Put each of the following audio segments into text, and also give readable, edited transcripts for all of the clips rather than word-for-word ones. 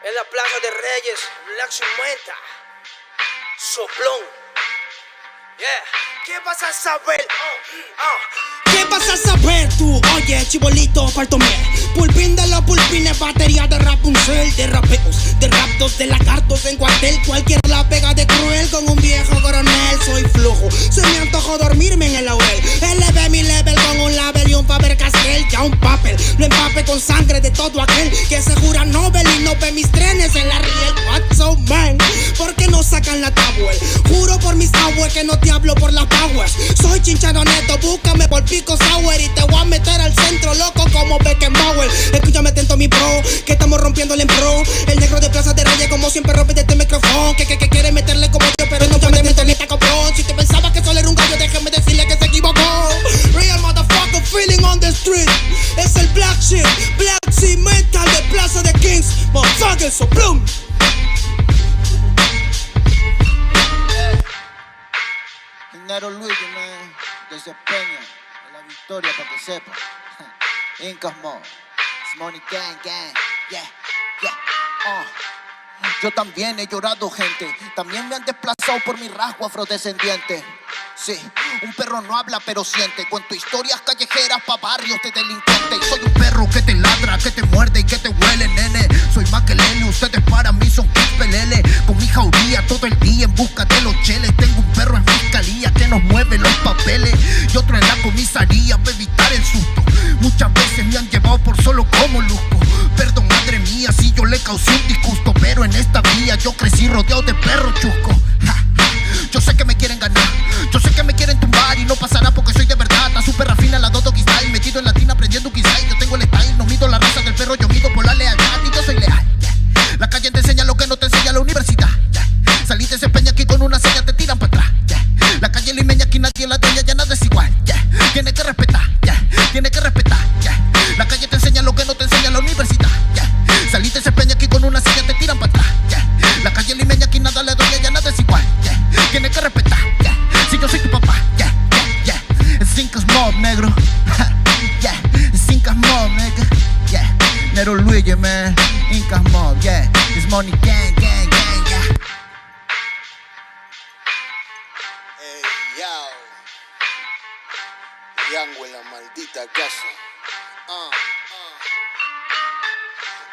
En la Plaza de Reyes, Black Cementa, Soplón. Yeah. ¿Qué vas a saber? ¿Qué vas a saber tú? Oye, chibolito, faltomé. Pulpín de los pulpines, batería de Rapunzel, de rapeos, de raptos, de lagartos en cuartel. Cualquier la pega de cruel con un viejo coronel. Soy flojo, se me antojó dormirme en el laurel. Elevé mi level con un label y un Faber Castell. Ya un papel, lo empape con sangre de todo aquel que se jura Nobel y no ve mis trenes en la riel. What's so man? ¿Por qué no sacan la tablet? Juro por mis aguas que no te hablo por las powers. Soy chinchado neto, búscame por pico sour y te voy a meter al centro loco como Beckenbauer. Escúchame atento mi bro, que estamos rompiéndole en pro. El negro de Plaza de Reyes como siempre rompe de este micrófono. Que quiere meterle como yo, pero no me meto ni taco pro. Si te pensabas que solo era un gallo, déjame decirle que se equivocó. Real motherfucker feeling on the street. Es el black shit, Black Cementa de Plaza de Kings. Motherfucker, so bloom. Nero Luigi, man, desempeño en la victoria para que sepa. Incas Mo, Money Gang Gang, yeah, yeah, Yo también he llorado, gente. También me han desplazado por mi rasgo afrodescendiente. Sí, un perro no habla pero siente. Cuento historias callejeras pa' barrios de delincuentes. Soy un perro que te ladra, que te muerde y que te huele, nene. Soy más que Lele, ustedes para mí son pelele. Con mi jauría todo el día en busca de los cheles. Tengo un perro en fiscalía que nos mueve los papeles y otro en la comisaría para evitar el susto. Muchas veces me han llevado por solo como luzco. Perdón, madre mía, si yo le causé un disgusto, pero en esta vía yo crecí rodeado de perros chuscos. Yo sé que me quieren ganar, yo sé que me quieren tumbar y no pasará porque soy de verdad. Está súper rafina la Dodo Style, metido en latina aprendiendo quizá. Yo tengo el style, no mido la raza del perro, yo mido por la lealtad y yo soy leal, yeah. La calle te enseña lo que no te enseña la universidad, yeah. Salí de ese peña aquí con una seña te tiran para atrás, yeah. La calle limeña aquí nadie la dueña, ya nada es igual, yeah. Tiene que respetar, yeah. Tiene que respetar, yeah. La calle te enseña lo que no te enseña la universidad, yeah. Salí de ese peña aquí con una seña te tiran para atrás, yeah. La calle limeña aquí nada le dueña, ya nada es igual, yeah. Tiene que respetar, yeah. Si yo soy tu papá, yeah, yeah, yeah. Es Incas Mob, negro, yeah. Es Incas Mob, nigga, yeah. Nero Luigi, man, Incas Mob, yeah. It's Money Gang, gang, gang, yeah. Hey, yo. Yango en la maldita casa.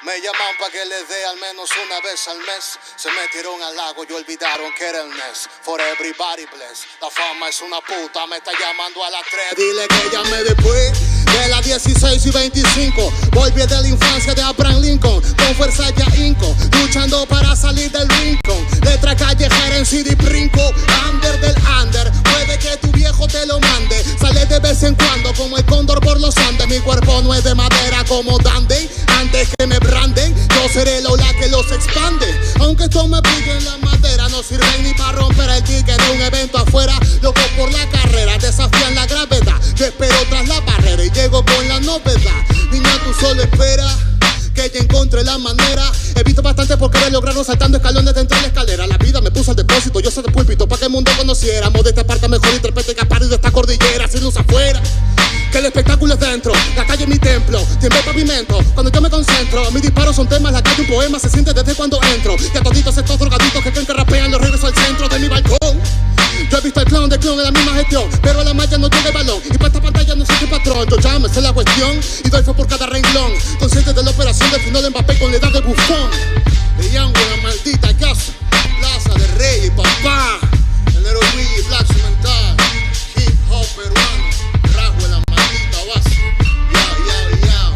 Me llaman pa' que les dé al menos una vez al mes. Se metieron al lago y olvidaron que era el Ness. For everybody bless. La fama es una puta, me está llamando a las 3. Dile que llame después de las 16 y 25. Volví de la infancia de Abraham Lincoln. Con fuerza ya inco, luchando para salir del rincón. Letra callejera en CD brinco. Under del under, puede que tu viejo te lo mande. Sale de vez en cuando como el cóndor por los Andes. Mi cuerpo no es de madera como Dandy. Antes que me branden, yo seré el ola que los expande. Aunque esto me pique en la madera, no sirven ni para romper el ticket de un evento afuera. Loco por la carrera, desafían la gravedad. Yo espero tras la barrera y llego con la novedad. Niña, tú solo espera que ya encontré la manera. He visto bastante por querer lograrlo saltando escalones dentro de la escalera. La vida me puso al depósito, yo soy de púlpito pa' que el mundo conociéramos. De esta parte mejor interprete que parido de esta cordillera. Sin luz afuera, que el espectáculo es dentro. La calle es mi templo, tiembla el pavimento cuando yo me concentro. Mis disparos son temas, la calle un poema. Se siente desde cuando entro. Y a toditos estos drogaditos que creen que rapean, los regreso al centro de mi balcón. Yo he visto el clown del clon en la misma gestión, pero a la malla no llega el balón. Y para esta pantalla no soy su patrón. Yo ya me sé la cuestión y doy fe por cada renglón. Consciente de la operación del final de Mbappé con la edad de bufón. De Yango en la maldita casa, Plaza de Reyes, papá. El Nero Luigi, Black Cementa, hip hop peruano, rasgo en la maldita base. Yao, yao, yao.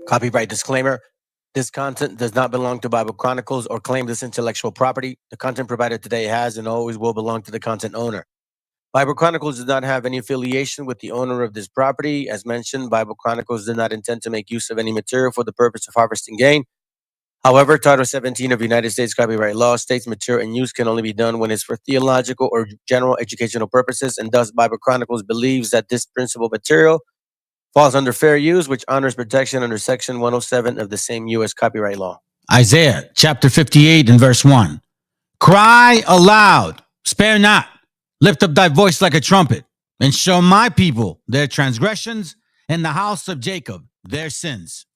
Copyright disclaimer. This content does not belong to Bible Chronicles or claim this intellectual property. The content provided today has and always will belong to the content owner. Bible Chronicles does not have any affiliation with the owner of this property. As mentioned, Bible Chronicles did not intend to make use of any material for the purpose of harvesting gain. However, Title 17 of United States copyright law states material in use can only be done when it's for theological or general educational purposes, and thus Bible Chronicles believes that this principal material falls under fair use, which honors protection under Section 107 of the same U.S. copyright law. Isaiah chapter 58 and verse 1. Cry aloud, spare not, lift up thy voice like a trumpet, and show my people their transgressions, and the house of Jacob their sins.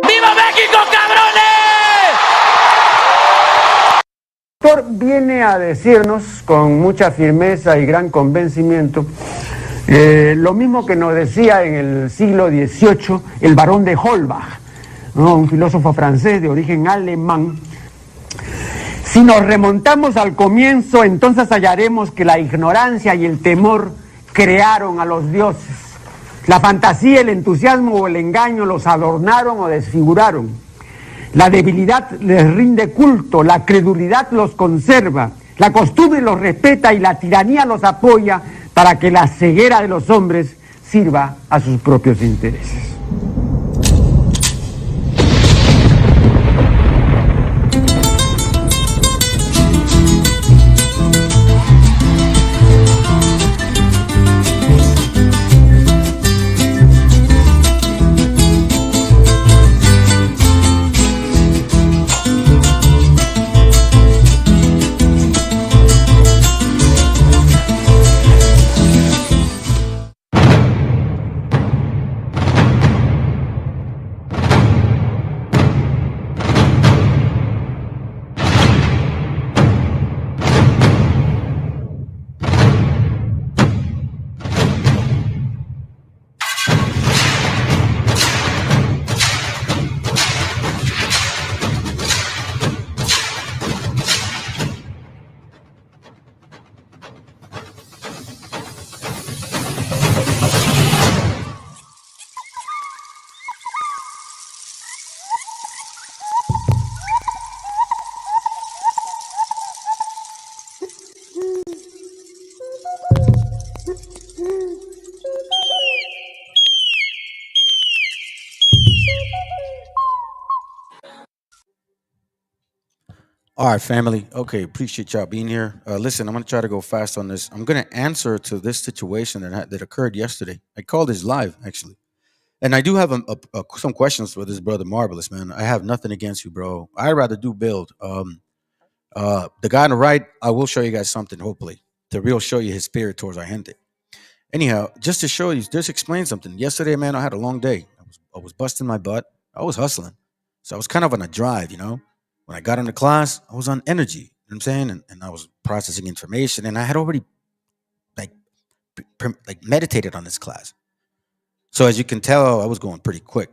¡Viva México, cabrones! El autor viene a decirnos con mucha firmeza y gran convencimiento lo mismo que nos decía en el siglo XVIII el barón de Holbach, ¿no? Un filósofo francés de origen alemán. Si nos remontamos al comienzo, entonces hallaremos que la ignorancia y el temor crearon a los dioses. La fantasía, el entusiasmo o el engaño los adornaron o desfiguraron. La debilidad les rinde culto, la credulidad los conserva, la costumbre los respeta y la tiranía los apoya para que la ceguera de los hombres sirva a sus propios intereses. All right, family. Okay, appreciate y'all being here. Listen, I'm gonna try to go fast on this. I'm gonna answer to this situation that occurred yesterday. I called this live actually, and I do have some questions for this brother Marvelous, man. I have nothing against you, bro. I'd rather do build. The guy on the right, I will show you guys something. Hopefully, to real show you his spirit towards our gente. Anyhow, just to show you, just explain something. Yesterday, man, I had a long day. I was busting my butt. I was hustling, so I was kind of on a drive, you know. When I got into class, I was on energy. You know what I'm saying, and I was processing information, and I had already like like meditated on this class. So as you can tell, I was going pretty quick.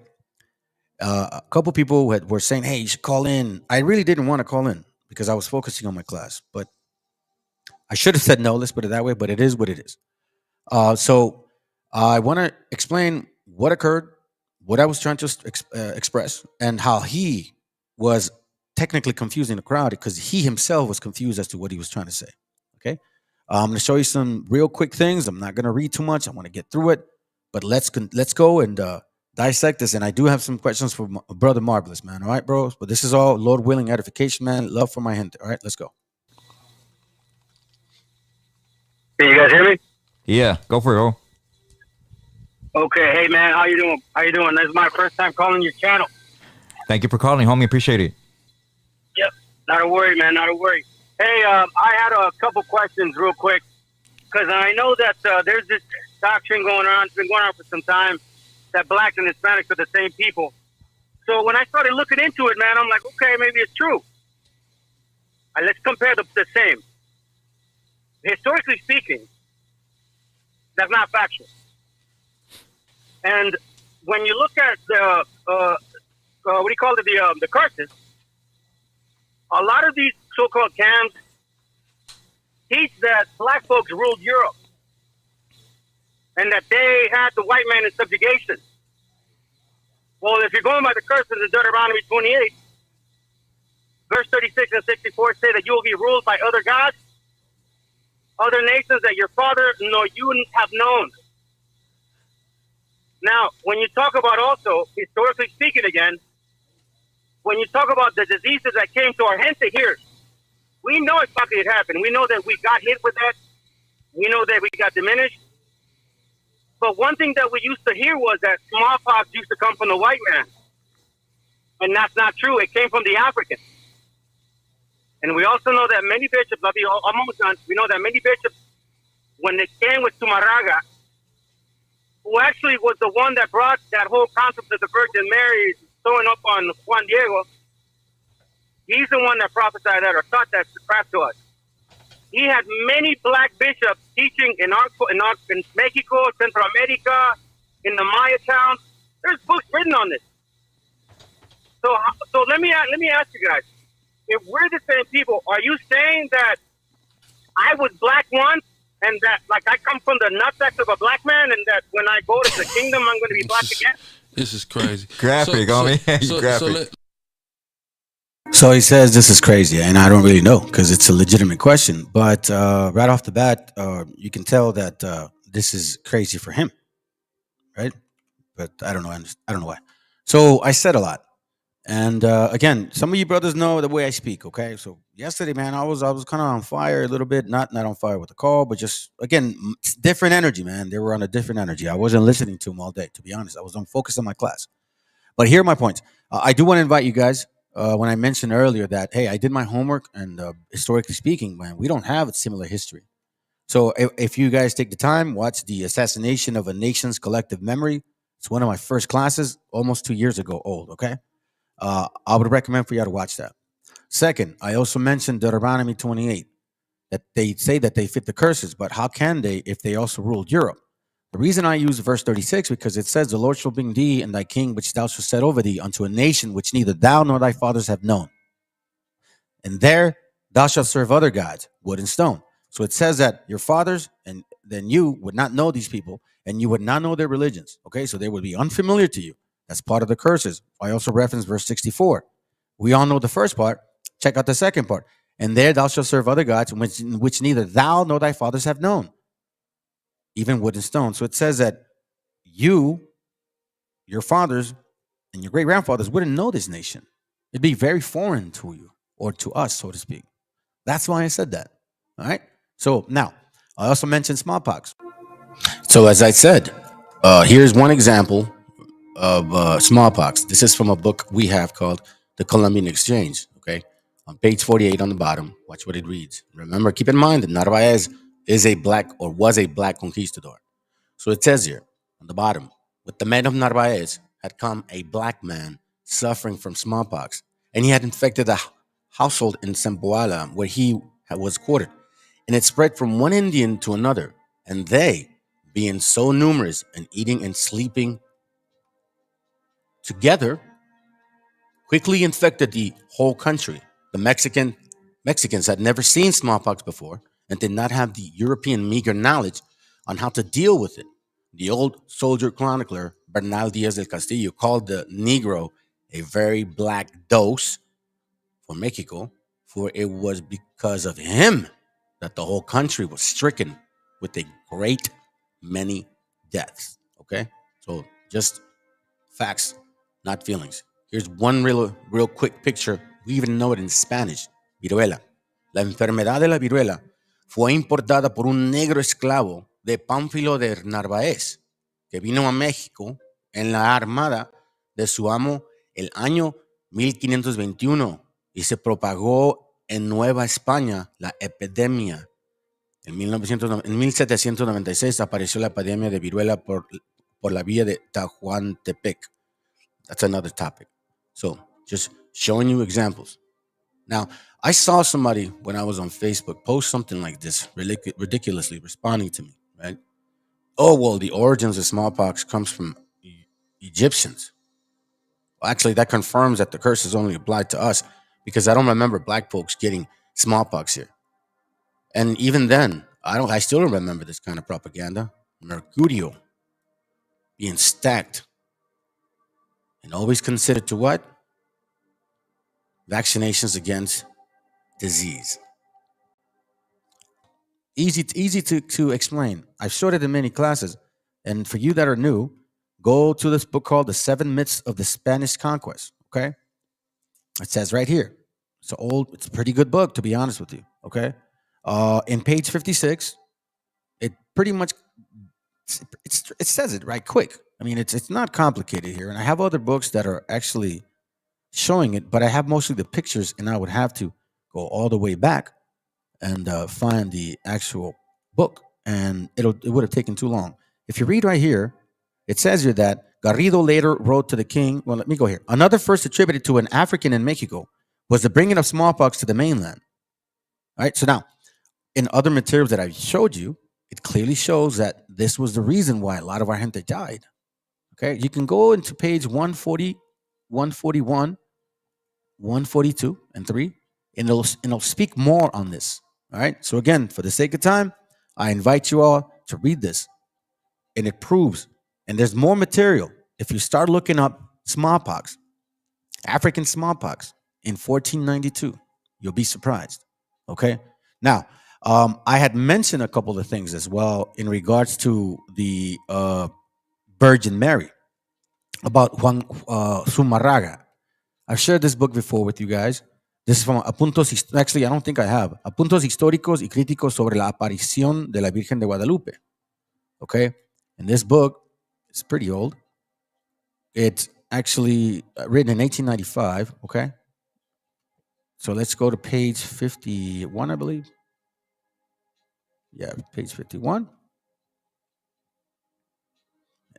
A couple people were saying, "Hey, you should call in." I really didn't want to call in because I was focusing on my class, but I should have said no. Let's put it that way. But it is what it is. So I want to explain what occurred, what I was trying to express, and how he was technically confusing the crowd because he himself was confused as to what he was trying to say. Okay, I'm going to show you some real quick things. I'm not going to read too much. I want to get through it, but let's go and dissect this. And I do have some questions for brother Marvelous, man. All right, bros. But this is all Lord willing edification, man. Love for my gente. All right, let's go. Can you guys hear me? Yeah, go for it, bro. Okay, hey man, how you doing? How you doing? This is my first time calling your channel. Thank you for calling, homie. Appreciate it. Yep, not a worry, man, not a worry. Hey, I had a couple questions real quick because I know that there's this doctrine going on. It's been going on for some time that blacks and Hispanics are the same people. So when I started looking into it, man, I'm like, okay, maybe it's true. let's compare the same. Historically speaking, that's not factual. And when you look at the what do you call it, the curses, a lot of these so-called camps teach that black folks ruled Europe and that they had the white man in subjugation. Well, if you're going by the curses in Deuteronomy 28, verse 36 and 64 say that you will be ruled by other gods, other nations that your father nor you have known. Now, when you talk about also, historically speaking again, when you talk about the diseases that came to our gente here, we know exactly it happened. We know that we got hit with that. We know that we got diminished. But one thing that we used to hear was that smallpox used to come from the white man. And that's not true. It came from the African. And we also know that many bishops, almost done, we know that many bishops, when they came with Tumaraga, who actually was the one that brought that whole concept of the Virgin Mary throwing up on Juan Diego, he's the one that prophesied that or taught that to us. He had many black bishops teaching in Mexico, Central America, in the Maya towns. There's books written on this. So let me ask you guys, if we're the same people, are you saying that I was black once and that like I come from the nutsack of a black man and that when I go to the kingdom I'm going to be black again? This is crazy. Graphic, graphic. So he says this is crazy, and I don't really know because it's a legitimate question. But right off the bat, you can tell that this is crazy for him, right? But I don't know. I don't know why. So I said a lot, and again, some of you brothers know the way I speak. Okay, so yesterday, man, I was kind of on fire a little bit, not on fire with the call, but just again, different energy, man. They were on a different energy. I wasn't listening to them all day, to be honest. I was focused on my class. But here are my points. I do want to invite you guys. When I mentioned earlier that, hey, I did my homework, and historically speaking, man, we don't have a similar history. So if you guys take the time, watch The Assassination of a Nation's Collective Memory. It's one of my first classes, almost 2 years ago old, okay? I would recommend for you to watch that. Second, I also mentioned Deuteronomy 28, that they say that they fit the curses, but how can they if they also ruled Europe? The reason I use verse 36, because it says, the Lord shall bring thee and thy king, which thou shalt set over thee, unto a nation which neither thou nor thy fathers have known. And there thou shalt serve other gods, wood and stone. So it says that your fathers and then you would not know these people, and you would not know their religions. Okay, so they would be unfamiliar to you. That's part of the curses. I also reference verse 64. We all know the first part. Check out the second part. And there thou shalt serve other gods, which neither thou nor thy fathers have known, even wood and stone. So it says that you, your fathers, and your great-grandfathers wouldn't know this nation. It'd be very foreign to you, or to us, so to speak. That's why I said that. All right? So now, I also mentioned smallpox. So as I said, here's one example of smallpox. This is from a book we have called The Columbian Exchange, okay? On page 48 on the bottom, watch what it reads. Remember, keep in mind that Narvaez is a black, or was a black conquistador. So it says here on the bottom, with the men of Narvaez had come a black man suffering from smallpox, and he had infected a household in Sempoala where he was quartered, and it spread from one Indian to another, and they, being so numerous and eating and sleeping together, quickly infected the whole country. The Mexicans had never seen smallpox before and did not have the European meager knowledge on how to deal with it. The old soldier chronicler Bernal Diaz del Castillo called the Negro a very black dose for Mexico, for it was because of him that the whole country was stricken with a great many deaths. Okay? So just facts, not feelings. Here's one real quick picture. We even know it in Spanish. Viruela. La enfermedad de la viruela fue importada por un negro esclavo de Pánfilo de Narváez, que vino a México en la armada de su amo el año 1521 y se propagó en Nueva España la epidemia. En 1796 apareció la epidemia de viruela por la vía de Tahuantepec. That's another topic. So, just showing you examples. Now, I saw somebody when I was on Facebook post something like this, ridiculously responding to me, right? Oh, well, the origins of smallpox comes from Egyptians. Well, actually, that confirms that the curse is only applied to us because I don't remember black folks getting smallpox here. And even then, I still don't remember this kind of propaganda. Mercurio being stacked and always considered to what? Vaccinations against disease. Easy to explain. I've showed it in many classes. And for you that are new, go to this book called The Seven Myths of the Spanish Conquest. Okay? It says right here. It's a pretty good book, to be honest with you. Okay? In page 56, it pretty much it says it right quick. I mean, it's not complicated here. And I have other books that are actually showing it, but I have mostly the pictures, and I would have to go all the way back and find the actual book, and it would have taken too long. If you read right here, it says here that Garrido later wrote to the king. Well, let me go here. Another first attributed to an African in Mexico was the bringing of smallpox to the mainland. All right, so now in other materials that I showed you, it clearly shows that this was the reason why a lot of our gente died. Okay, you can go into page 140, 141, 142, and 3, and it'll speak more on this. All right. So again, for the sake of time, I invite you all to read this. And it proves, and there's more material. If you start looking up smallpox, African smallpox in 1492, you'll be surprised. Okay. Now, I had mentioned a couple of things as well in regards to the Virgin Mary, about Juan Zumarraga. I've shared this book before with you guys. This is from Apuntos, actually, I don't think I have. Apuntos históricos y críticos sobre la aparición de la Virgen de Guadalupe. Okay? And this book is pretty old. It's actually written in 1895. Okay? So let's go to page 51, I believe. Yeah, page 51.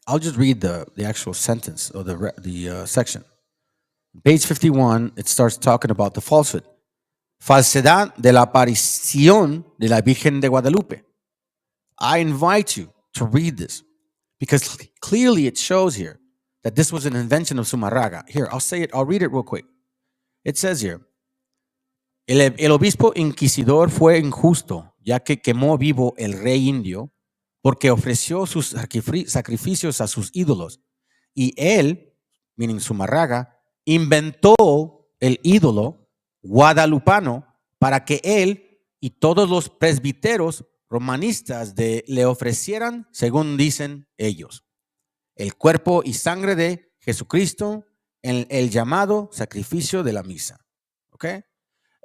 I'll just read the actual sentence or the section. Page 51, it starts talking about the falsehood. Falsedad de la aparición de la Virgen de Guadalupe. I invite you to read this because clearly it shows here that this was an invention of Zumarraga. Here, I'll say it. I'll read it real quick. It says here, el obispo inquisidor fue injusto, ya que quemó vivo el rey indio porque ofreció sus sacrificios a sus ídolos. Y él, meaning Zumarraga, inventó el ídolo guadalupano para que él y todos los presbíteros romanistas le ofrecieran, según dicen ellos, el cuerpo y sangre de Jesucristo en el llamado sacrificio de la misa. Okay?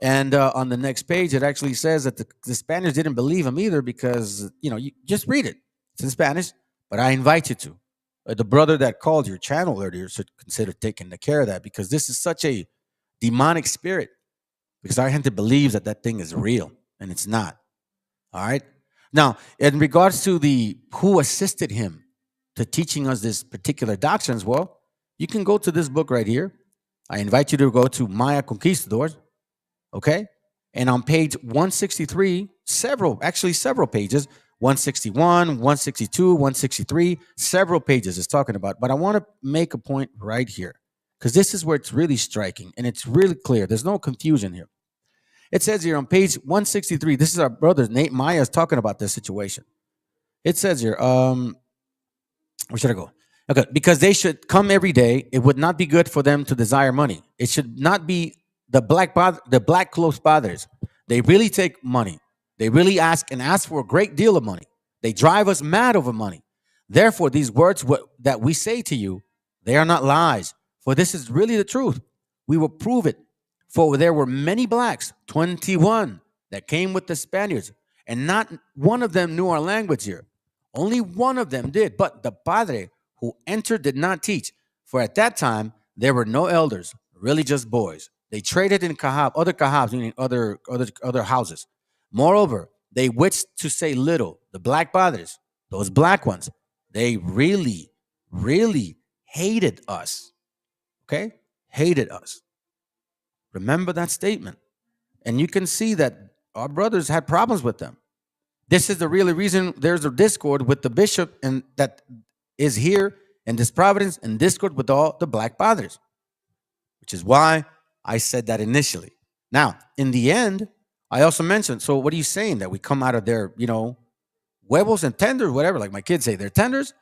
And on the next page, it actually says that the Spaniards didn't believe him either because, you just read it. It's in Spanish, but I invite you to. The brother that called your channel earlier should consider taking care of that because this is such a demonic spirit because our gente believes that thing is real and it's not. All right. Now, in regards to who assisted him to teaching us this particular doctrines, well, you can go to this book right here. I invite you to go to Maya Conquistadors. Okay. And on page 163, several pages, 161, 162, 163, several pages is talking about. But I want to make a point right here because this is where it's really striking and it's really clear. There's no confusion here. It says here on page 163, this is our brother, Nate Maya, is talking about this situation. It says here, where should I go? Okay, because they should come every day. It would not be good for them to desire money. It should not be the black clothes fathers. They really take money. They really ask for a great deal of money. They drive us mad over money. Therefore, these words that we say to you, they are not lies. For this is really the truth. We will prove it. For there were many blacks, 21, that came with the Spaniards, and not one of them knew our language here. Only one of them did. But the padre who entered did not teach. For at that time, there were no elders, really just boys. They traded in other kahabs, meaning other houses. Moreover, they wished to say little. The black padres, those black ones, they really, really hated us. Okay? Hated us. Remember that statement. And you can see that our brothers had problems with them. This is the real reason there's a discord with the bishop and that is here in this providence and discord with all the black fathers, which is why I said that initially. Now, in the end, I also mentioned, so what are you saying? That we come out of their, huevos and tenders, whatever, like my kids say, they're tenders?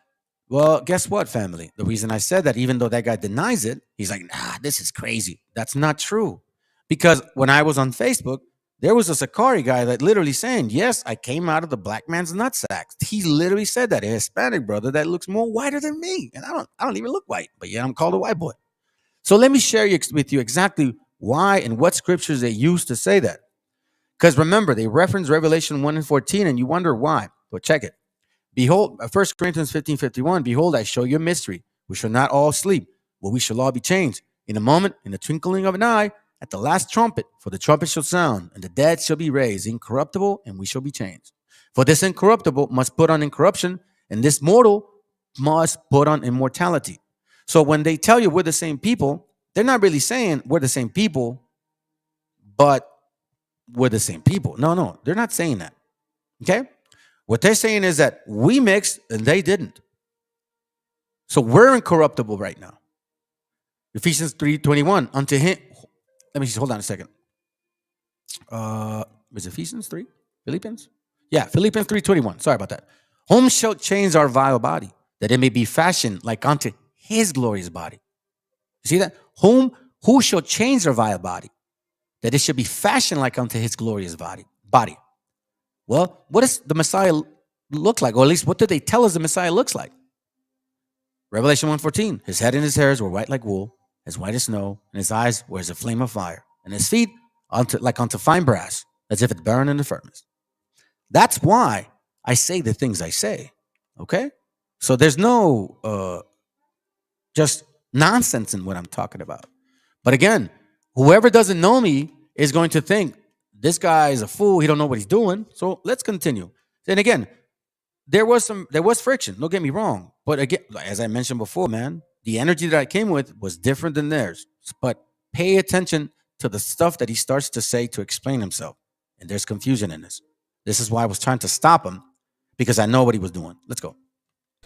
Well, guess what, family? The reason I said that, even though that guy denies it, he's like, nah, this is crazy. That's not true. Because when I was on Facebook, there was a Sakari guy that literally saying, yes, I came out of the black man's nutsack. He literally said that, a Hispanic brother that looks more whiter than me. And I don't even look white, but yeah, I'm called a white boy. So let me share with you exactly why and what scriptures they use to say that. Because remember, they reference Revelation 1 and 14, and you wonder why. But check it. Behold, 1 Corinthians 15:51, behold, I show you a mystery. We shall not all sleep, but we shall all be changed. In a moment, in the twinkling of an eye, at the last trumpet, for the trumpet shall sound, and the dead shall be raised, incorruptible, and we shall be changed. For this incorruptible must put on incorruption, and this mortal must put on immortality. So when they tell you we're the same people, they're not really saying we're the same people, but we're the same people. No, they're not saying that. Okay? What they're saying is that we mixed and they didn't. So we're incorruptible right now. Ephesians 3:21. Unto him, let me just hold on a second. Is Ephesians 3? Philippians? Yeah, Philippians 3:21. Sorry about that. Whom shall change our vile body, that it may be fashioned like unto his glorious body. You see that? Who shall change our vile body, that it should be fashioned like unto his glorious body. Well, what does the Messiah look like? Or at least what do they tell us the Messiah looks like? Revelation 1:14. His head and his hairs were white like wool, as white as snow, and his eyes were as a flame of fire, and his feet like unto fine brass, as if it burned in the furnace. That's why I say the things I say. Okay? So there's no just nonsense in what I'm talking about. But again, whoever doesn't know me is going to think this guy is a fool. He don't know what he's doing. So let's continue. Then again, there was friction. Don't get me wrong. But again, as I mentioned before, man, the energy that I came with was different than theirs. But pay attention to the stuff that he starts to say to explain himself. And there's confusion in this. This is why I was trying to stop him, because I know what he was doing. Let's go.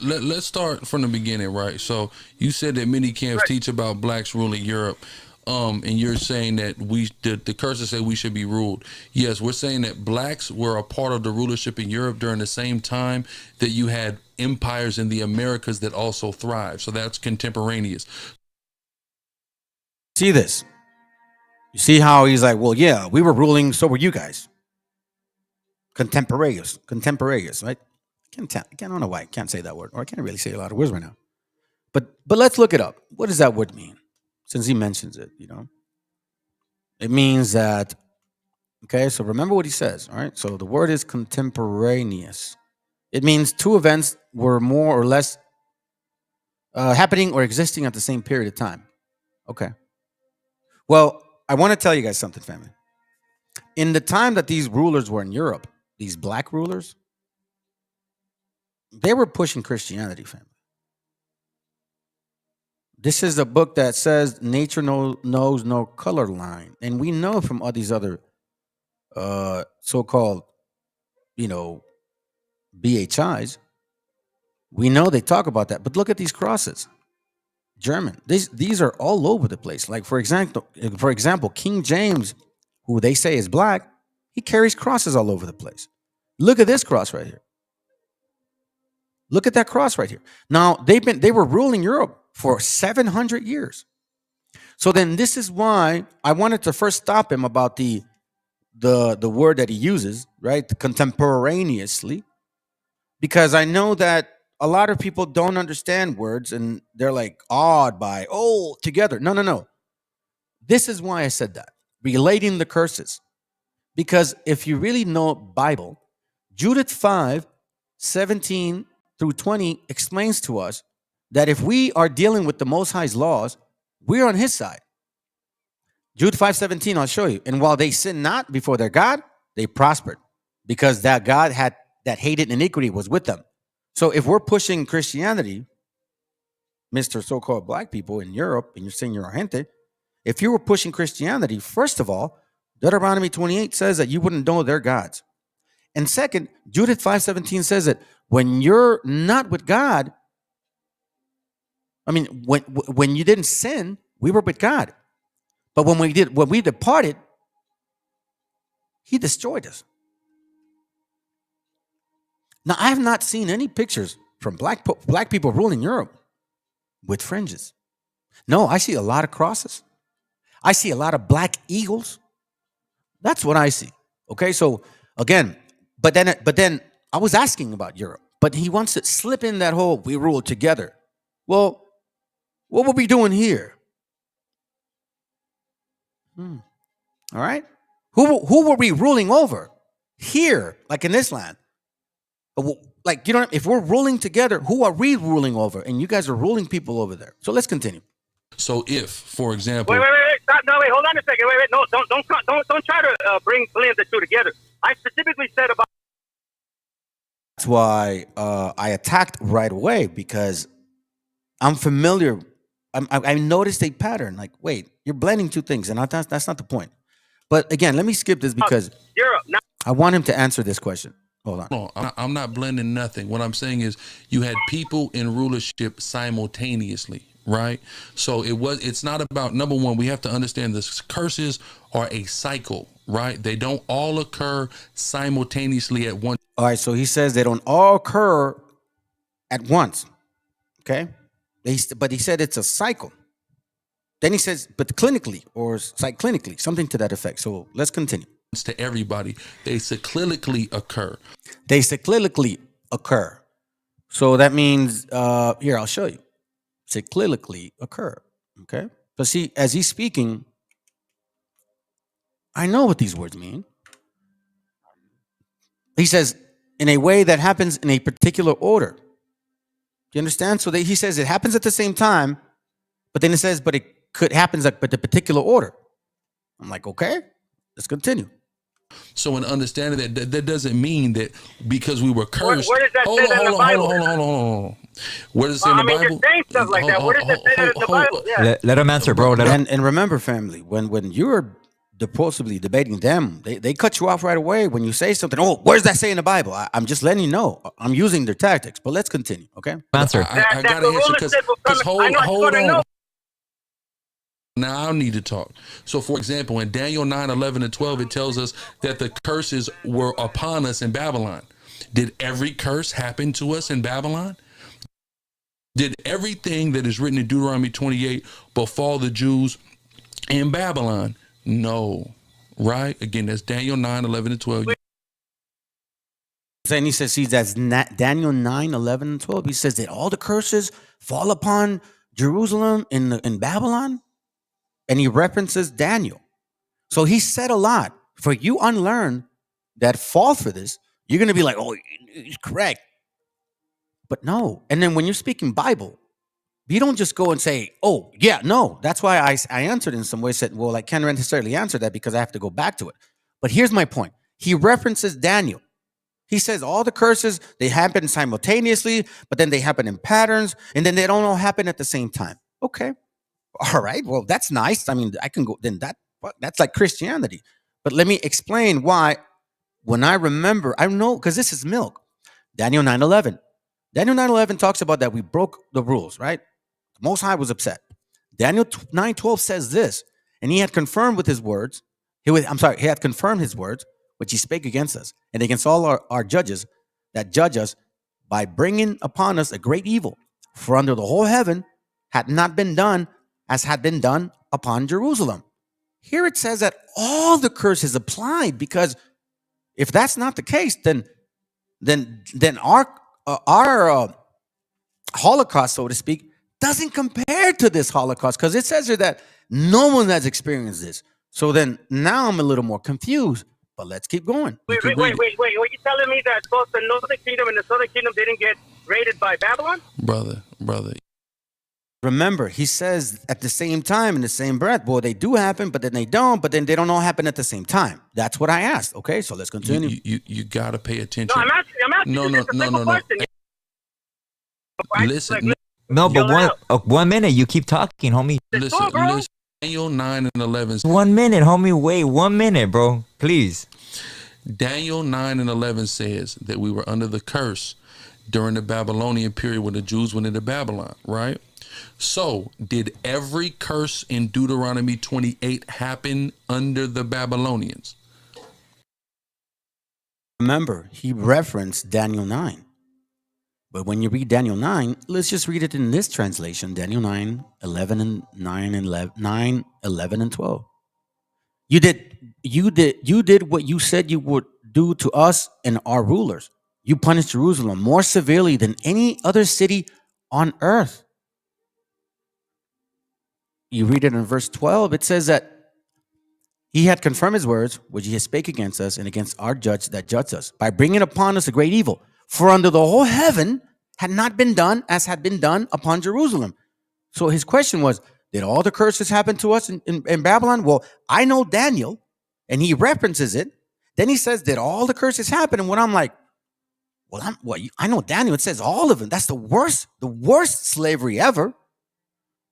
Let's start from the beginning, right? So you said that many camps teach about blacks ruling Europe. And you're saying that the curses say we should be ruled. Yes, we're saying that blacks were a part of the rulership in Europe during the same time that you had empires in the Americas that also thrived. So that's contemporaneous. See this? You see how he's like, well, yeah, we were ruling, so were you guys. Contemporaneous, right? I don't know why I can't say that word, or I can't really say a lot of words right now. But let's look it up. What does that word mean? Since he mentions it, it means that, okay, so remember what he says, all right? So the word is contemporaneous. It means two events were more or less happening or existing at the same period of time. Okay. Well, I want to tell you guys something, family. In the time that these rulers were in Europe, these black rulers, they were pushing Christianity, family. This is a book that says nature knows no color line. And we know from all these other so-called, BHIs, we know they talk about that. But look at these crosses. German. These are all over the place. Like, for example, King James, who they say is black, he carries crosses all over the place. Look at this cross right here. Look at that cross right here. Now, they were ruling Europe for 700 years. So then this is why I wanted to first stop him about the word that he uses, right? Contemporaneously, because I know that a lot of people don't understand words and they're like awed by, together. No. This is why I said that. Relating the curses. Because if you really know Bible, Judith 5:17 through 20 explains to us that if we are dealing with the Most High's laws, we're on his side. Jude 5:17, I'll show you. And while they sinned not before their God, they prospered, because that God that hated iniquity was with them. So if we're pushing Christianity, Mr. so-called black people in Europe, and you're saying you're gente, if you were pushing Christianity, first of all, Deuteronomy 28 says that you wouldn't know their gods. And second, Judith 5:17 says that when you're not with God, I mean, when you didn't sin, we were with God. But when we departed, he destroyed us. Now, I have not seen any pictures from black people ruling Europe with fringes. No, I see a lot of crosses. I see a lot of black eagles. That's what I see. Okay, so again, but then I was asking about Europe, but he wants to slip in that whole we rule together. Well, what were we doing here? All right, who were we ruling over here, like in this land? Like, you know, if we're ruling together, who are we ruling over? And you guys are ruling people over there. So let's continue. So if, for example, Wait, stop! No, wait, hold on a second. Wait, no, don't try to blend the two together. I specifically said about. That's why I attacked right away, because I'm familiar. I noticed a pattern. Like, wait, you're blending two things, and that's not the point. But again, let me skip this because I want him to answer this question. Hold on. No, I'm not blending nothing. What I'm saying is you had people in rulership simultaneously, right? So it's not about, number one, we have to understand this curses are a cycle, right? They don't all occur simultaneously at once. All right, so he says they don't all occur at once. Okay? But he said it's a cycle. Then he says, but clinically or psychically, something to that effect. So let's continue. To everybody, they cyclically occur. They cyclically occur. So that means, here, I'll show you. Cyclically occur. Okay? But see, as he's speaking, I know what these words mean. He says, in a way that happens in a particular order. Do you understand? So he says it happens at the same time, but then it says, but it could happen at the particular order. I'm like, okay, let's continue. So in understanding that doesn't mean that because we were cursed. Where does that say that in the Bible? Hold on. Where does it say in the Bible? You're saying stuff like that. Where does it say that in the Bible? Yeah. Let him answer, bro. And remember, family, when you're supposedly debating them, they cut you off right away when you say something. Oh, where's that say in the Bible? I'm just letting you know. I'm using their tactics, but let's continue, okay? Answer. I got to answer because hold on. Now I need to talk. So, for example, in Daniel 9, 11, and 12, it tells us that the curses were upon us in Babylon. Did every curse happen to us in Babylon? Did everything that is written in Deuteronomy 28 befall the Jews in Babylon? No. Right? Again, that's Daniel 9, 11, and 12. And he says, see, that's Daniel 9, 11, and 12. He says, did all the curses fall upon Jerusalem in Babylon? And he references Daniel. So he said a lot. For you unlearn that fall for this, you're going to be like, oh, he's correct. But no. And then when you're speaking Bible, you don't just go and say, oh, yeah, no. That's why I answered in some way, said, well, I can't necessarily answer that because I have to go back to it. But here's my point. He references Daniel. He says all the curses, they happen simultaneously, but then they happen in patterns, and then they don't all happen at the same time. Okay. All right, well, that's nice. I mean, I can go, then that's like Christianity. But let me explain why. When I remember, I know, because this is milk. Daniel 9:11. Daniel 9:11 talks about that we broke the rules, right? The Most High was upset. Daniel 9:12 says this, and he had confirmed with his words. He had confirmed his words, which he spake against us and against all our judges that judge us by bringing upon us a great evil. For under the whole heaven had not been done as had been done upon Jerusalem. Here it says that all the curse is applied, because if that's not the case, then our Holocaust, so to speak, doesn't compare to this Holocaust, because it says here that no one has experienced this. So then now I'm a little more confused, but let's keep going. Wait. Are you telling me that both the Northern Kingdom and the Southern Kingdom didn't get raided by Babylon? Brother. Remember, he says at the same time, in the same breath, well, they do happen, but then they don't, but then they don't all happen at the same time. That's what I asked. Okay, so let's continue. You got to pay attention. No, I'm asking. No. Listen. No, but one minute, you keep talking, homie. Listen. Daniel 9 and 11. 1 minute, homie. Wait 1 minute, bro. Please. Daniel 9 and 11 says that we were under the curse during the Babylonian period when the Jews went into Babylon, right? So, did every curse in Deuteronomy 28 happen under the Babylonians? Remember, he referenced Daniel 9. But when you read Daniel 9, let's just read it in this translation, Daniel 9, 11 and 9 and 11, 9, 11 and 12. You did what you said you would do to us and our rulers. You punished Jerusalem more severely than any other city on earth. You read it in verse 12, it says that he had confirmed his words, which he had spake against us and against our judge that judged us, by bringing upon us a great evil. For under the whole heaven had not been done as had been done upon Jerusalem. So his question was, did all the curses happen to us in Babylon? Well, I know Daniel, and he references it. Then he says, did all the curses happen? And when I'm like, I know Daniel, it says all of them. That's the worst slavery ever.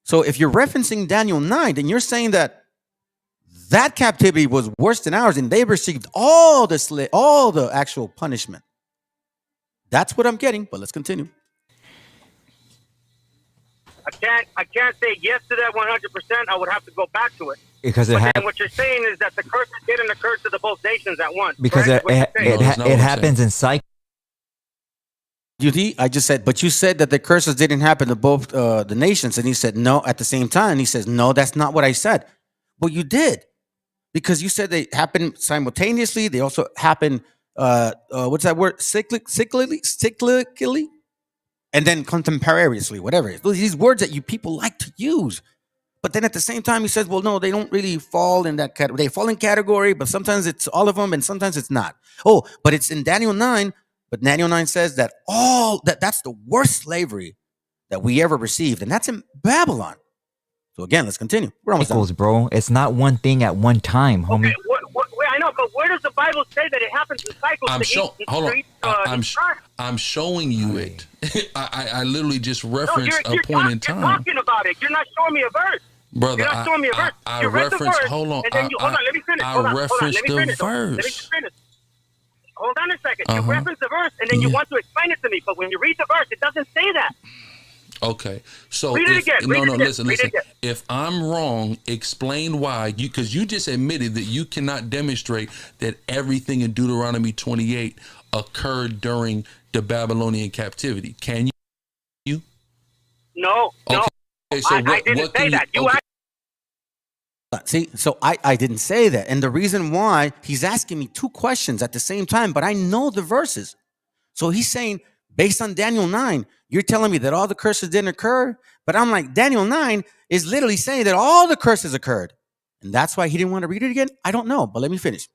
So if you're referencing Daniel 9, then you're saying that captivity was worse than ours, and they received all the actual punishment. That's what I'm getting, but let's continue. I can't say yes to that 100%. I would have to go back to it. Because what you're saying is that the curse didn't occur to the both nations at once. Because it happens in cycles. I just said, but you said that the curses didn't happen to both the nations, and he said no at the same time. He says, no, that's not what I said. Well, you did, because you said they happened simultaneously. They also happen, what's that word? Cyclically, and then contemporaneously, whatever it is. These words that you people like to use. But then at the same time, he says, well, no, they don't really fall in that category. They fall in category, but sometimes it's all of them, and sometimes it's not. Oh, but it's in Daniel 9. But Daniel 9 says that that's the worst slavery that we ever received, and that's in Babylon. So again, let's continue. We're almost done. Bro. It's not one thing at one time, homie. Okay, I know, but where does the Bible say that it happens in cycles? I'm showing you it. I literally just referenced a point in time. You're talking about it. You're not showing me a verse. Brother, you're not showing me a verse. I referenced. Hold on. Let me finish. I referenced the verse. Let me finish. Hold on a second. You reference the verse, and then you want to explain it to me. But when you read the verse, it doesn't say that. Okay. So read it again. Listen. If I'm wrong, explain why. Because you just admitted that you cannot demonstrate that everything in Deuteronomy 28 occurred during the Babylonian captivity. Can you? No. Okay. No. So I didn't say that. See, so I didn't say that. And the reason why, he's asking me two questions at the same time, but I know the verses. So he's saying, based on Daniel 9, you're telling me that all the curses didn't occur? But I'm like, Daniel 9 is literally saying that all the curses occurred. And that's why he didn't want to read it again? I don't know, but let me finish.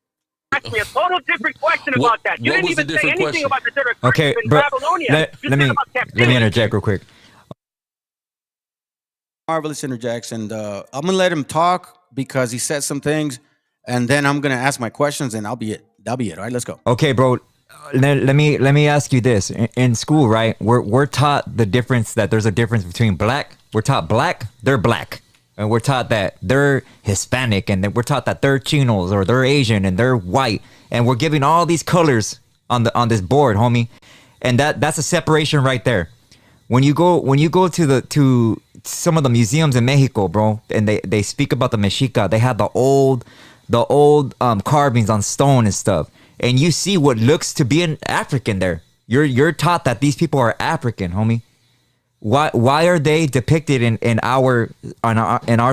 Ask me a total different question about that. You didn't even say anything about the different curses in Babylonia. Let me interject real quick. Marvelous interjection. I'm going to let him talk because he said some things, and then I'm going to ask my questions, and that'll be it. All right, let's go. Okay, bro. Let me ask you this. In school, right, we're taught the difference, that there's a difference between black. We're taught black, they're black. And we're taught that they're Hispanic, and then we're taught that they're Chinos, or they're Asian, and they're white. And we're giving all these colors on this board, homie. And that's a separation right there. When you go to some of the museums in Mexico, bro, and they speak about the Mexica, they have the old carvings on stone and stuff, and you see what looks to be an African there. You're taught that these people are African, homie. Why are they depicted in our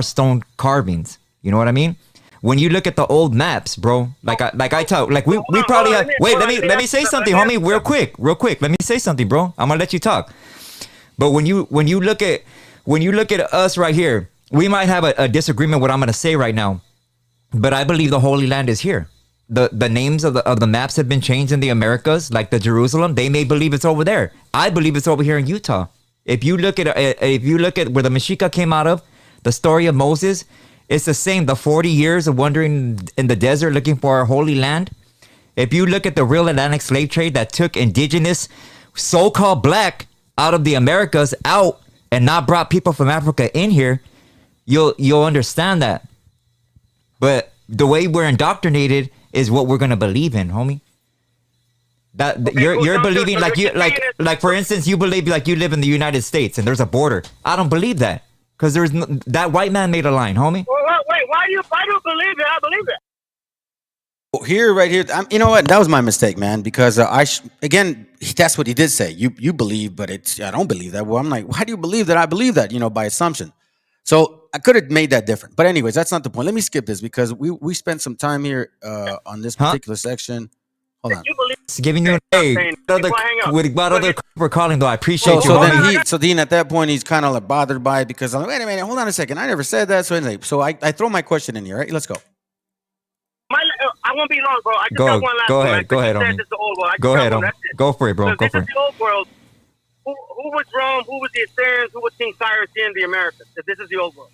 stone carvings? You know what I mean? When you look at the old maps, bro, we probably have. Wait, let me say something, homie, real quick. Let me say something, bro. I'm gonna let you talk. But when you look at us right here, we might have a disagreement with what I'm going to say right now, but I believe the Holy Land is here. The names of the maps have been changed in the Americas, like the Jerusalem. They may believe it's over there. I believe it's over here in Utah. If you look at where the Mexica came out of, the story of Moses, it's the same. The 40 years of wandering in the desert looking for our Holy Land. If you look at the real Atlantic slave trade that took indigenous, so-called black out of the Americas out and not brought people from Africa in here, you'll understand that. But the way we're indoctrinated is what we're gonna believe in, homie. That Okay, you're cool. So believing so like you're saying it- like for instance, you believe like you live in the United States and there's a border. I don't believe that because that white man made a line, homie. Wait, why do you believe it? I believe it. Here, right here. You know what? That was my mistake, man. Because again, that's what he did say. You believe, but I don't believe that. Well, I'm like, why do you believe that? I believe that. By assumption. So I could have made that different. But anyways, that's not the point. Let me skip this because we spent some time here on this particular section. Hold on. You believe It's giving you what other we're calling though. I appreciate you. So homie. then Dean at that point he's kind of like bothered by it because I'm like, wait a minute, hold on a second. I never said that. So anyway, I throw my question in here. Right? Let's go. I won't be long, bro. I just got one last go one. ahead, go ahead, homie. Go ahead, homie. Go for it, bro. So Go this for is it. the old world. Who was Rome? Who was the Assyrians? Who was King Cyrus here in the Americas? This is the old world.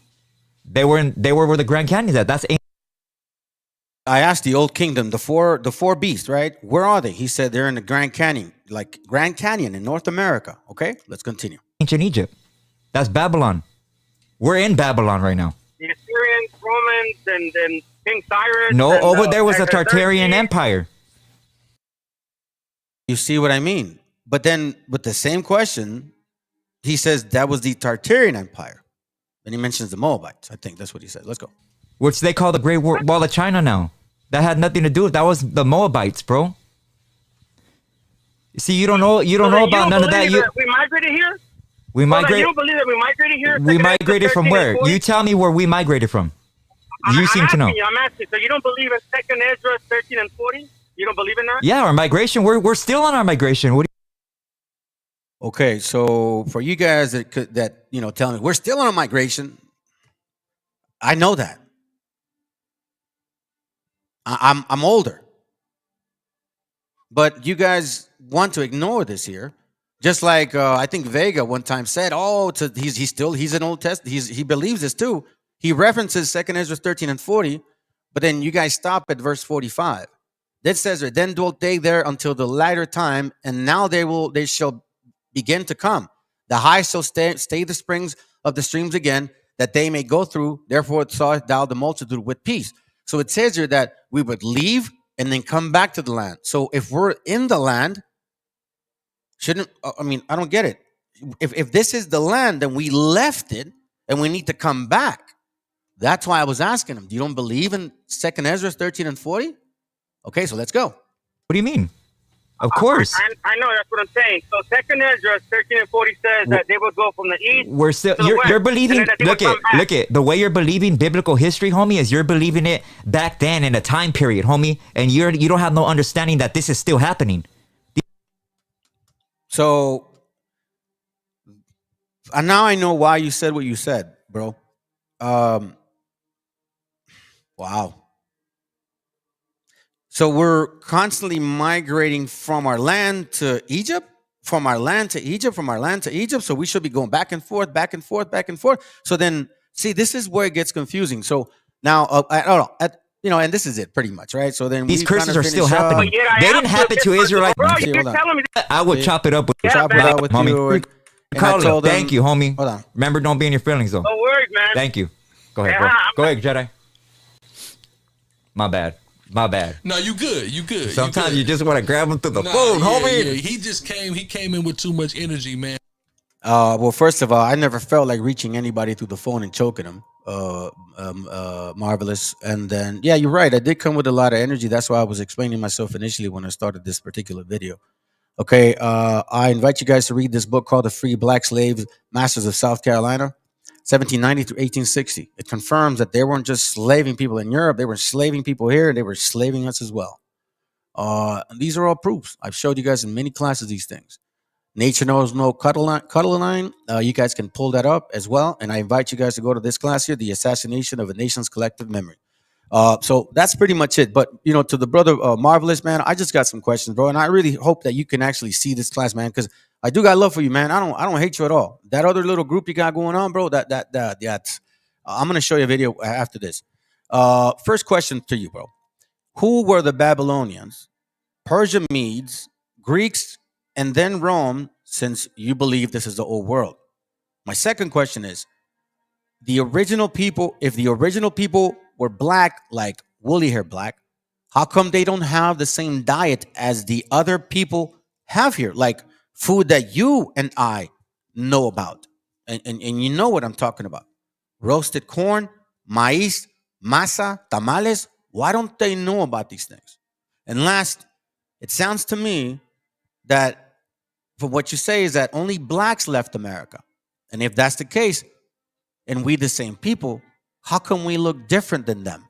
They were where the Grand Canyon is at. That's I asked the old kingdom, the four beasts, right? Where are they? He said they're in the Grand Canyon, like Grand Canyon in North America. Okay, let's continue. ancient Egypt. That's Babylon. We're in Babylon right now. The Assyrians, Romans, and King Cyrus. No, and, over there was the Xerxes. Tartarian Empire. You see what I mean? But then with the same question, he says that was the Tartarian Empire. And he mentions the Moabites. I think that's what he said. Let's go. Which they call the Great Wall of China now. That had nothing to do with that. Was the Moabites, bro. See, you don't know about none of that. We migrated here. We migrated. You don't believe that we migrated here? We migrated from where? You tell me where we migrated from. You seem to know. I'm asking. So you don't believe in 2nd Ezra 13 and 40? You don't believe in that? Yeah, our migration. We're still on our migration. What? Okay, so for you guys that tell me we're still on a migration, I know that. I'm older, but you guys want to ignore this here, just like I think Vega one time said. Oh, he's an Old Testament. He believes this too. He references 2nd Ezra 13 and 40, but then you guys stop at verse 45. That says, "Then dwelt they there until the latter time, and now they shall begin to come. The high shall stay the springs of the streams again, that they may go through. Therefore sawest thou the multitude with peace." So it says here that we would leave and then come back to the land. So if we're in the land, I don't get it. If this is the land, then we left it and we need to come back. That's why I was asking him, do you don't believe in 2nd Ezra 13 and 40? Okay, so let's go. What do you mean? Of course. I know, that's what I'm saying. So 2nd Ezra 13 and 40 says that they will go from the east. We're still. to the west, You're believing. and then they will come back. Look at the way you're believing biblical history, homie. Is you're believing it back then in a time period, homie, and you don't have no understanding that this is still happening. So and now I know why you said what you said, bro. Wow. So we're constantly migrating from our land to Egypt, from our land to Egypt, from our land to Egypt. So we should be going back and forth, back and forth, back and forth. So then, see, this is where it gets confusing. So now, I don't know, and this is it pretty much, right? So then These curses are still finish up. happening. They didn't happen to Israelites. Bro, See, you're hold on. telling me I would chop it up with Chop it out with homie. you. And I Carly, told them- thank you, homie. Hold on. Remember, don't be in your feelings, though. no worries, man. Thank you. Go ahead, bro. Yeah, Go ahead, Jedi. My bad. No, you good. You good. Sometimes you just want to grab him through the Nah, phone, yeah, homie. yeah. He came in with too much energy, man. Well, first of all, I never felt like reaching anybody through the phone and choking them. Marvelous. And then, yeah, you're right. I did come with a lot of energy. That's why I was explaining myself initially when I started this particular video. Okay, I invite you guys to read this book called The Free Black Slaves, Masters of South Carolina, 1790 through 1860. It confirms that they weren't just slaving people in Europe. They were slaving people here, and they were slaving us as well. And these are all proofs. I've showed you guys in many classes these things. Nature knows no cuddle line. You guys can pull that up as well. And I invite you guys to go to this class here, The Assassination of a Nation's Collective Memory. So that's pretty much it. But, to the brother Marvelous, man, I just got some questions, bro. And I really hope that you can actually see this class, man, because I do got love for you, man. I don't hate you at all. That other little group you got going on, bro, I'm going to show you a video after this. First question to you, bro. Who were the Babylonians, Persia Medes, Greeks, and then Rome, since you believe this is the old world? My second question is, the original people, if the original people were black, like woolly hair black, how come they don't have the same diet as the other people have here? Like food that you and I know about. And you know what I'm talking about. Roasted corn, maíz, masa, tamales. Why don't they know about these things? And last, it sounds to me that for what you say is that only blacks left America. And if that's the case, and we the same people, how come we look different than them?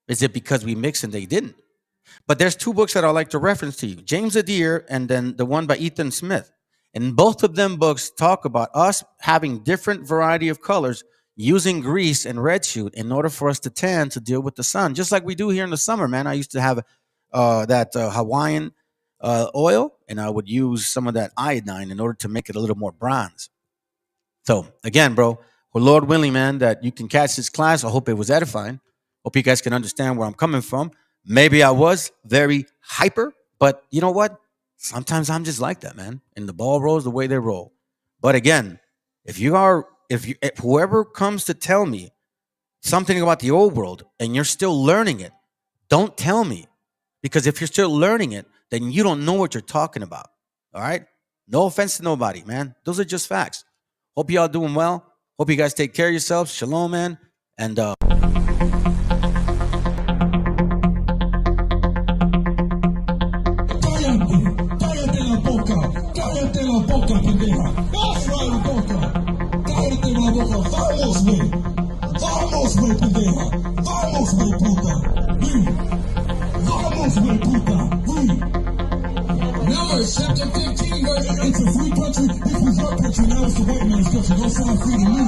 Is it because we mixed and they didn't? But there's two books that I like to reference to you. James Adair and then the one by Ethan Smith. And both of them books talk about us having different variety of colors using grease and red shoot in order for us to tan to deal with the sun. Just like we do here in the summer, man. I used to have that Hawaiian oil, and I would use some of that iodine in order to make it a little more bronze. So again, bro, well, Lord willing, man, that you can catch this class. I hope it was edifying. Hope you guys can understand where I'm coming from. Maybe I was very hyper, but you know what? Sometimes I'm just like that, man. And the ball rolls the way they roll. But again, if whoever comes to tell me something about the old world and you're still learning it, don't tell me. Because if you're still learning it, then you don't know what you're talking about. All right? No offense to nobody, man. Those are just facts. Hope y'all doing well. Hope you guys take care of yourselves. Shalom, man. And Vamos, güey, pendeja. Vamos, güey, puta. Vamos, güey, puta. Now it's chapter 15, right? It's a free country. This was your country. Now it's the white man's country. Don't sound free to me.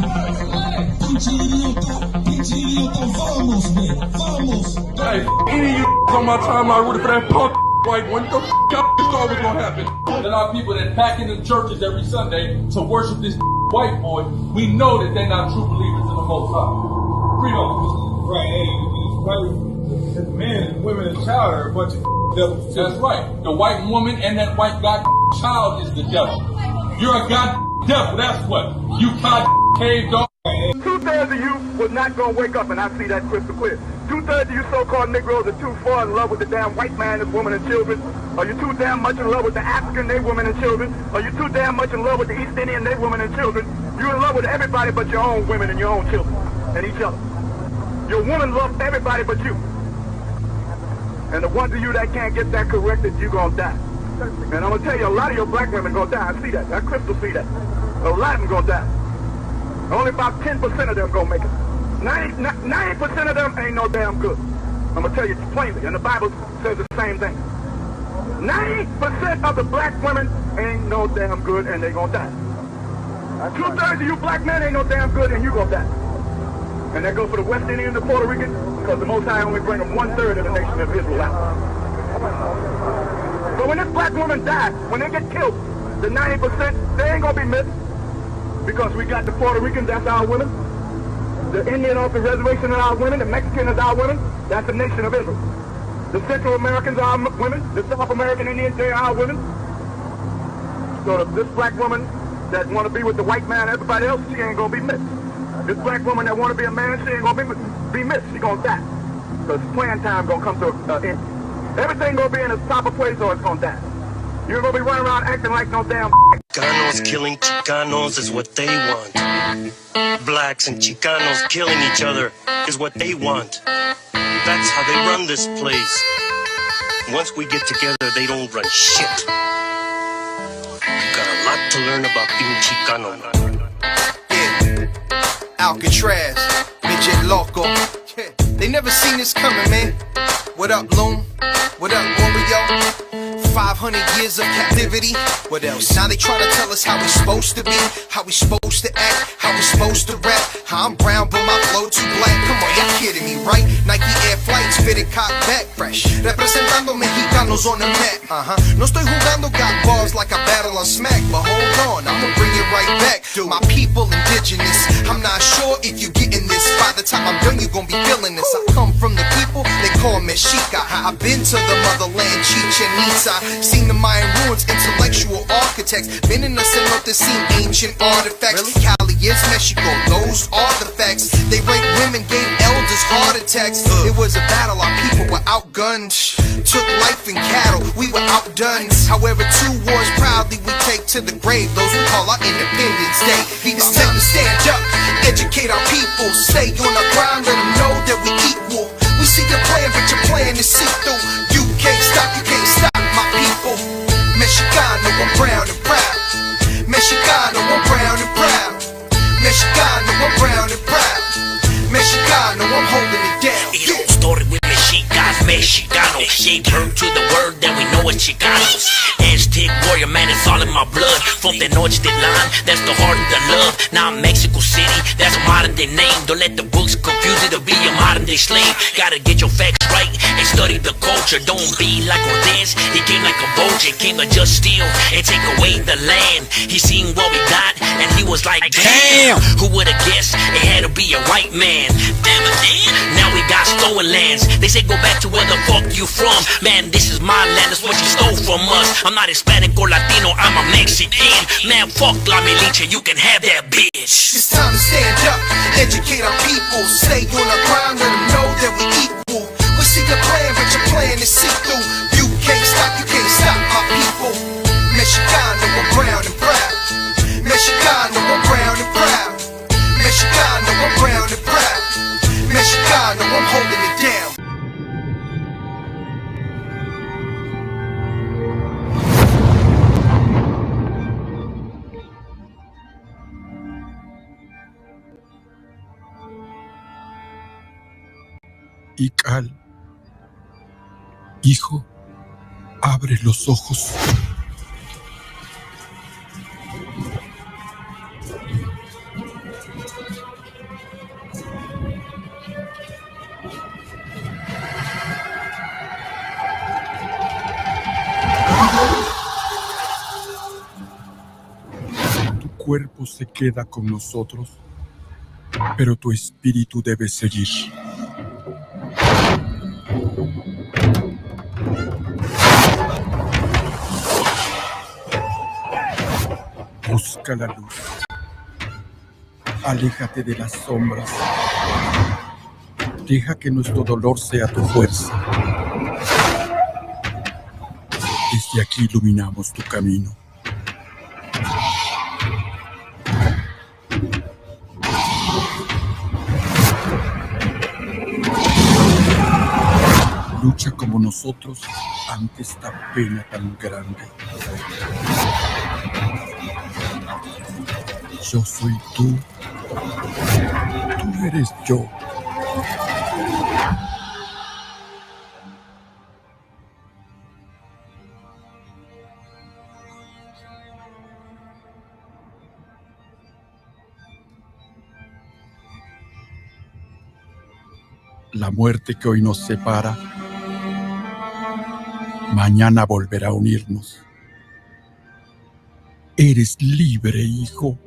Pinche idiota. Vamos, güey. Vamos. Hey, any of you on my timeline rooting for that punk white one. What the y'all thought was gonna happen? There are people that pack into churches every Sunday to worship this white boy. We know that they're not true believers in the Most High. Freedom. Right, hey, the men and women and child are a bunch of devils. That's right. The white woman and that white god child is the devil. You're a god devil, that's what. You cave dog. 2/3 of you was not going to wake up, and I see that crystal clear. 2/3 of you so-called Negroes are too far in love with the damn white man, his woman, and children. Are you too damn much in love with the African, they women and children? Are you too damn much in love with the East Indian, they women and children? You're in love with everybody but your own women and your own children and each other. Your woman loves everybody but you. And the ones of you that can't get that corrected, you're going to die. And I'm going to tell you, a lot of your black women going to die. I see that. That crystal see that. A lot of them going to die. Only about 10% of them going to make it. 90% of them ain't no damn good. I'm going to tell you plainly, and the Bible says the same thing. 90% of the black women ain't no damn good, and they going to die. 2/3 of you black men ain't no damn good, and you going to die. And that goes for the West Indians and the Puerto Ricans, because the Most High only bring them 1/3 of the nation of Israel out. But when this black woman dies, when they get killed, the 90%, they ain't going to be missed. Because we got the Puerto Ricans, that's our women. The Indian off the reservation are our women. The Mexican is our women. That's the nation of Israel. The Central Americans are our women. The South American Indians, they are our women. So this black woman that want to be with the white man and everybody else, she ain't going to be missed. This black woman that want to be a man, she ain't going to be missed. She going to die. Because playing time going to come to an end. Everything going to be in its proper place or it's going to die. You're going to be running around acting like no damn Chicanos killing Chicanos is what they want. Blacks and Chicanos killing each other is what they want. That's how they run this place. Once we get together, they don't run shit. You got a lot to learn about being Chicano. Yeah, Alcatraz, Midget Loco. Yeah. They never seen this coming, man. What up, Loom? What up, Warrior? 500 years of captivity. What else? Now they try to tell us how we supposed to be, how we supposed to act, how we supposed to rap. How I'm brown but my flow too black. Come on, y'all kidding me, right? Nike Air Flights fitted cock back fresh, representando mexicanos on the map. No estoy jugando, got bars like a battle on smack. But hold on, I'ma bring it right back. My people indigenous. I'm not sure if you getting this. By the time I'm done, you gon' be feeling this. I come from the people, they call called Mexica. I've been to the motherland, Chichen Itza. Seen the Mayan ruins, intellectual architects. Been in the cenote, seen ancient artifacts. Cali is Mexico, those are the facts. They raped women, gave elders heart attacks. It was a battle, our people were outgunned. Took life and cattle, we were outdone. However, 2 wars proudly we take to the grave. Those we call our Independence Day. It's time to stand up, educate our people. Stay on our ground, let them know that we equal. We see your plan, but your plan is see-through. You can't stop my people. Mexicano, I'm brown and proud. Mexicano, I'm brown and proud. Mexicano, I'm brown and proud. Mexicano, I'm holding it down. It all started with Mexicas, Mexicano. Gave birth to the word that we know as Chicanos. Aztec warrior, man, it's all in my blood. From the Tenochtitlan, that's the heart of the love. Now Mexico City, that's a modern day name. Don't let the books confuse it to be a modern day slave. Gotta get your facts right and study the culture. Don't be like Cortez, he came like a vulture. Came to just steal and take away the land. He seen what we got and he was like, damn, who would've guessed it had to be a white man? Damn it, man. Now we got stolen lands. They say go back to where the fuck you from. Man, this is my land, that's what you stole from us. I'm not Hispanic or Latino, I'm a Mexican. Man, fuck La Militia, you can have that bitch. It's time to stand up, educate our people. Stay on our ground, let them know that we equal. We see your plan, but your plan is see-through. You can't stop my people. Mexicano, I'm brown and proud. Mexicano, I'm brown and proud. Mexicano, I'm brown and proud. Mexicano, I'm holding it down. Ical, hijo, abre los ojos. Tu cuerpo se queda con nosotros, pero tu espíritu debe seguir. Busca la luz. Aléjate de las sombras. Deja que nuestro dolor sea tu fuerza. Desde aquí iluminamos tu camino. Lucha como nosotros ante esta pena tan grande. Yo soy tú. Tú eres yo. La muerte que hoy nos separa, mañana volverá a unirnos. Eres libre, hijo.